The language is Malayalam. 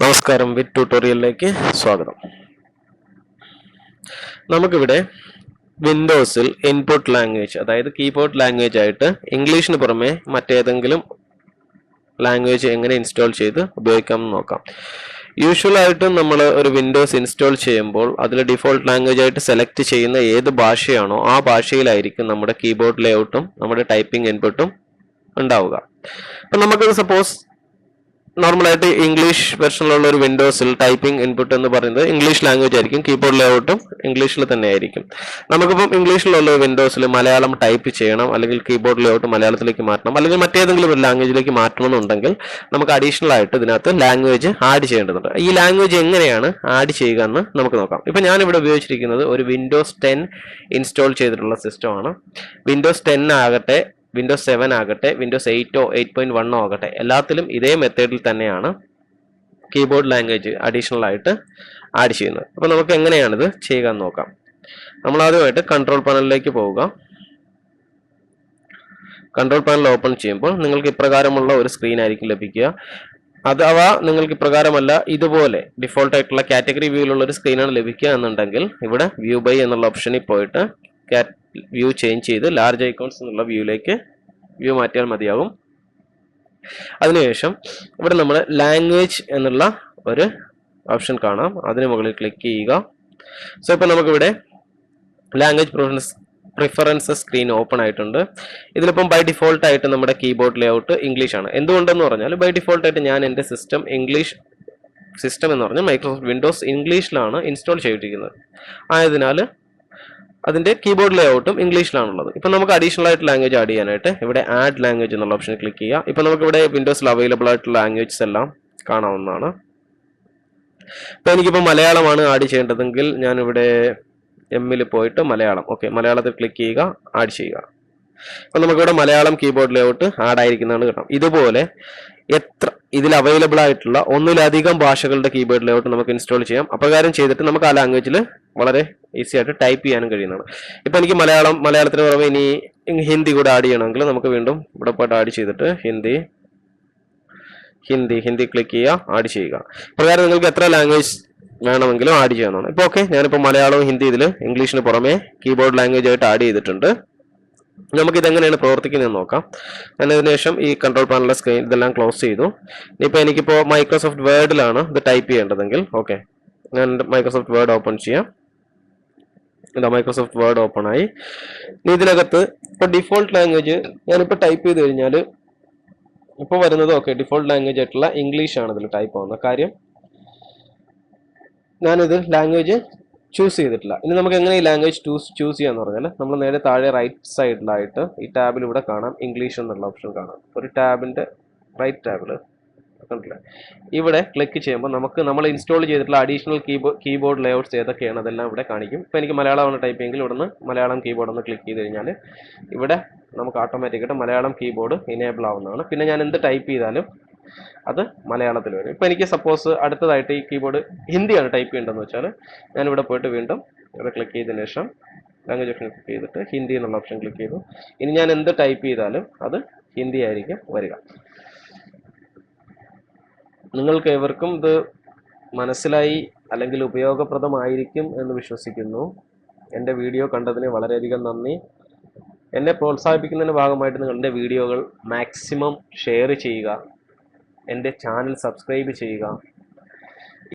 നമസ്കാരം, വിത്ത് ട്യൂട്ടോറിയലിലേക്ക് സ്വാഗതം. നമുക്കിവിടെ വിൻഡോസിൽ ഇൻപുട്ട് ലാംഗ്വേജ്, അതായത് കീബോർഡ് ലാംഗ്വേജ് ആയിട്ട് ഇംഗ്ലീഷിന് പുറമെ മറ്റേതെങ്കിലും ലാംഗ്വേജ് എങ്ങനെ ഇൻസ്റ്റാൾ ചെയ്ത് ഉപയോഗിക്കാമെന്ന് നോക്കാം. യൂഷ്വലായിട്ടും നമ്മൾ ഒരു വിൻഡോസ് ഇൻസ്റ്റാൾ ചെയ്യുമ്പോൾ അതിൽ ഡിഫോൾട്ട് ലാംഗ്വേജ് ആയിട്ട് സെലക്ട് ചെയ്യുന്ന ഏത് ഭാഷയാണോ ആ ഭാഷയിലായിരിക്കും നമ്മുടെ കീബോർഡ് ലേഔട്ടും നമ്മുടെ ടൈപ്പിംഗ് ഇൻപുട്ടും ഉണ്ടാവുക. അപ്പം നമുക്കത് സപ്പോസ് നോർമലായിട്ട് ഇംഗ്ലീഷ് വെർഷനിലുള്ള ഒരു വിൻഡോസിൽ ടൈപ്പിംഗ് ഇൻപുട്ട് എന്ന് പറയുന്നത് ഇംഗ്ലീഷ് ലാംഗ്വേജ് ആയിരിക്കും, കീബോർഡ് ലേഔട്ടും ഇംഗ്ലീഷിൽ തന്നെ ആയിരിക്കും. നമുക്കിപ്പം ഇംഗ്ലീഷിലുള്ള വിൻഡോസിൽ മലയാളം ടൈപ്പ് ചെയ്യണം, അല്ലെങ്കിൽ കീബോർഡ് ലേഔട്ട് മലയാളത്തിലേക്ക് മാറ്റണം, അല്ലെങ്കിൽ മറ്റേതെങ്കിലും ഒരു ലാംഗ്വേജിലേക്ക് മാറ്റണമെന്നുണ്ടെങ്കിൽ നമുക്ക് അഡീഷണൽ ആയിട്ട് ഇതിനകത്ത് ലാംഗ്വേജ് ആഡ് ചെയ്യേണ്ടതുണ്ട്. ഈ ലാംഗ്വേജ് എങ്ങനെയാണ് ആഡ് ചെയ്യുക എന്ന് നമുക്ക് നോക്കാം. ഇപ്പം ഞാനിവിടെ ഉപയോഗിച്ചിരിക്കുന്നത് ഒരു വിൻഡോസ് 10 ഇൻസ്റ്റാൾ ചെയ്തിട്ടുള്ള സിസ്റ്റമാണ്. വിൻഡോസ് 10 ആകട്ടെ, വിൻഡോസ് 7 ആകട്ടെ, വിൻഡോസ് 8 8.1 ആകട്ടെ, എല്ലാത്തിലും ഇതേ മെത്തേഡിൽ തന്നെയാണ് കീബോർഡ് ലാംഗ്വേജ് അഡീഷണൽ ആയിട്ട് ആഡ് ചെയ്യുന്നത്. അപ്പോൾ നമുക്ക് എങ്ങനെയാണിത് ചെയ്യുക എന്ന് നോക്കാം. നമ്മൾ ആദ്യമായിട്ട് കൺട്രോൾ പാനലിലേക്ക് പോവുക. കൺട്രോൾ പാനൽ ഓപ്പൺ ചെയ്യുമ്പോൾ നിങ്ങൾക്ക് ഇപ്രകാരമുള്ള ഒരു സ്ക്രീൻ ആയിരിക്കും ലഭിക്കുക. അഥവാ നിങ്ങൾക്ക് ഇപ്രകാരമല്ല, ഇതുപോലെ ഡിഫോൾട്ട് ആയിട്ടുള്ള കാറ്റഗറി വ്യൂയിലുള്ള ഒരു സ്ക്രീനാണ് ലഭിക്കുക എന്നുണ്ടെങ്കിൽ ഇവിടെ വ്യൂ ബൈ എന്നുള്ള ഓപ്ഷനിൽ പോയിട്ട് വ്യൂ ചേഞ്ച് ചെയ്ത് ലാർജ് ഐക്കോൺസ് എന്നുള്ള വ്യൂ മാറ്റിയാൽ മതിയാകും. അതിനുശേഷം ഇവിടെ നമ്മൾ ലാംഗ്വേജ് എന്നുള്ള ഒരു ഓപ്ഷൻ കാണാം, അതിന് മുകളിൽ ക്ലിക്ക് ചെയ്യുക. സോ ഇപ്പം നമുക്കിവിടെ ലാംഗ്വേജ് പ്രിഫറൻസസ് സ്ക്രീൻ ഓപ്പൺ ആയിട്ടുണ്ട്. ഇതിലിപ്പം ബൈ ഡിഫോൾട്ട് ആയിട്ട് നമ്മുടെ കീബോർഡ് ലേഔട്ട് ഇംഗ്ലീഷ് ആണ്. എന്തുകൊണ്ടെന്ന് പറഞ്ഞാൽ ബൈ ഡിഫോൾട്ട് ആയിട്ട് ഞാൻ എൻ്റെ സിസ്റ്റം എന്ന് പറഞ്ഞാൽ മൈക്രോസോഫ്റ്റ് വിൻഡോസ് ഇംഗ്ലീഷിലാണ് ഇൻസ്റ്റാൾ ചെയ്തിരിക്കുന്നത്. ആയതിനാൽ അതിൻ്റെ കീബോർഡ് ലേഔട്ടും ഇംഗ്ലീഷിലാണുള്ളത്. ഇപ്പം നമുക്ക് അഡീഷണൽ ആയിട്ട് ലാംഗ്വേജ് ആഡ് ചെയ്യാനായിട്ട് ഇവിടെ ആഡ് ലാംഗ്വേജ് എന്നുള്ള ഓപ്ഷൻ ക്ലിക്ക് ചെയ്യുക. ഇപ്പം നമുക്കിവിടെ വിൻഡോസിൽ അവൈലബിൾ ആയിട്ടുള്ള ലാംഗ്വേജസ് എല്ലാം കാണാവുന്നതാണ്. ഇപ്പം എനിക്കിപ്പോൾ മലയാളമാണ് ആഡ് ചെയ്യേണ്ടതെങ്കിൽ ഞാനിവിടെ എമ്മിൽ പോയിട്ട് മലയാളം, മലയാളത്തിൽ ക്ലിക്ക് ചെയ്യുക, ആഡ് ചെയ്യുക. അപ്പം നമുക്കിവിടെ മലയാളം കീബോർഡ് ലേഔട്ട് ആഡ് ആയിരിക്കുന്നതാണ് കിട്ടാം. ഇതുപോലെ ഇതിൽ അവൈലബിൾ ആയിട്ടുള്ള ഒന്നിലധികം ഭാഷകളുടെ കീബോർഡ് ലേഔട്ട് നമുക്ക് ഇൻസ്റ്റാൾ ചെയ്യാം. അപ്രകാരം ചെയ്തിട്ട് നമുക്ക് ആ ലാംഗ്വേജിൽ വളരെ ഈസി ആയിട്ട് ടൈപ്പ് ചെയ്യാനും കഴിയുന്നതാണ്. ഇപ്പം എനിക്ക് മലയാളത്തിന് പുറമെ ഇനി ഹിന്ദി കൂടെ ആഡ് ചെയ്യണമെങ്കിൽ നമുക്ക് വീണ്ടും ഇവിടെ പോയിട്ട് ആഡ് ചെയ്തിട്ട് ഹിന്ദി ക്ലിക്ക് ചെയ്യുക, ആഡ് ചെയ്യുക. പ്രകാരം നിങ്ങൾക്ക് എത്ര ലാംഗ്വേജ് വേണമെങ്കിലും ആഡ് ചെയ്യാവുന്നതാണ്. ഇപ്പോൾ ഞാനിപ്പോൾ മലയാളവും ഹിന്ദി ഇതിൽ ഇംഗ്ലീഷിന് പുറമെ കീബോർഡ് ലാംഗ്വേജ് ആയിട്ട് ആഡ് ചെയ്തിട്ടുണ്ട്. നമുക്കിതെങ്ങനെയാണ് പ്രവർത്തിക്കുന്നതെന്ന് നോക്കാം. ഞാൻ ഇതിനുശേഷം ഈ കൺട്രോൾ പാനലിലെ സ്ക്രീൻ ഇതെല്ലാം ക്ലോസ് ചെയ്തു. എനിക്കിപ്പോൾ മൈക്രോസോഫ്റ്റ് വേർഡിലാണ് ഇത് ടൈപ്പ് ചെയ്യേണ്ടതെങ്കിൽ ഞാൻ മൈക്രോസോഫ്റ്റ് വേർഡ് ഓപ്പൺ ചെയ്യാം. മൈക്രോസോഫ്റ്റ് വേർഡ് ഓപ്പൺ ആയി. ഇതിനകത്ത് ഇപ്പോൾ ഡിഫോൾട്ട് ലാംഗ്വേജ് ഞാനിപ്പോൾ ടൈപ്പ് ചെയ്ത് കഴിഞ്ഞാൽ ഇപ്പോൾ വരുന്നത് ഡിഫോൾട്ട് ലാംഗ്വേജ് ആയിട്ടുള്ള ഇംഗ്ലീഷ് ആണ് ഇതിൽ ടൈപ്പ് ആവുന്ന കാര്യം. ഞാനിത് ലാംഗ്വേജ് ചൂസ് ചെയ്തിട്ടില്ല. ഇനി നമുക്ക് എങ്ങനെ ഈ ലാംഗ്വേജ് ചൂസ് ചെയ്യാന്ന് പറഞ്ഞാൽ നമ്മൾ നേരെ താഴെ റൈറ്റ് സൈഡിലായിട്ട് ഈ ടാബിൽ ഇവിടെ കാണാം, ഇംഗ്ലീഷ് എന്നുള്ള ഓപ്ഷൻ കാണാം. ഒരു ടാബിൻ്റെ റൈറ്റ് ടാബിൽ കണ്ടില്ലേ, ഇവിടെ ക്ലിക്ക് ചെയ്യുമ്പോൾ നമ്മൾ ഇൻസ്റ്റാൾ ചെയ്തിട്ടുള്ള അഡീഷണൽ കീബോർഡ് ലേഔട്ട്സ് ഏതൊക്കെയാണ് അതെല്ലാം ഇവിടെ കാണിക്കും. ഇപ്പോൾ എനിക്ക് മലയാളമാണ് ടൈപ്പ് ചെയ്യുമെങ്കിൽ ഇവിടുന്ന് മലയാളം കീബോർഡ് ഒന്ന് ക്ലിക്ക് ചെയ്ത് കഴിഞ്ഞാൽ ഇവിടെ നമുക്ക് ഓട്ടോമാറ്റിക്കായിട്ട് മലയാളം കീബോർഡ് ഇനേബിൾ ആവുന്നതാണ്. പിന്നെ ഞാൻ എന്ത് ടൈപ്പ് ചെയ്താലും അത് മലയാളത്തിൽ വരും. ഇപ്പം എനിക്ക് സപ്പോസ് അടുത്തതായിട്ട് ഈ കീബോർഡ് ഹിന്ദിയാണ് ടൈപ്പ് ചെയ്യേണ്ടതെന്ന് വെച്ചാൽ ഞാനിവിടെ പോയിട്ട് വീണ്ടും ഇവിടെ ക്ലിക്ക് ചെയ്തതിന് ശേഷം ലാംഗ്വേജ് ഓപ്ഷൻ ക്ലിക്ക് ചെയ്തിട്ട് ഹിന്ദി എന്നുള്ള ഓപ്ഷൻ ക്ലിക്ക് ചെയ്തു. ഇനി ഞാൻ എന്ത് ടൈപ്പ് ചെയ്താലും അത് ഹിന്ദി ആയിരിക്കും വരിക. നിങ്ങൾക്ക് ഏവർക്കും ഇത് മനസ്സിലായി അല്ലെങ്കിൽ ഉപയോഗപ്രദമായിരിക്കും എന്ന് വിശ്വസിക്കുന്നു. എൻ്റെ വീഡിയോ കണ്ടതിന് വളരെയധികം നന്ദി. എന്നെ പ്രോത്സാഹിപ്പിക്കുന്നതിൻ്റെ ഭാഗമായിട്ട് നിങ്ങളുടെ വീഡിയോകൾ മാക്സിമം ഷെയർ ചെയ്യുക, എൻ്റെ ചാനൽ സബ്സ്ക്രൈബ് ചെയ്യുക.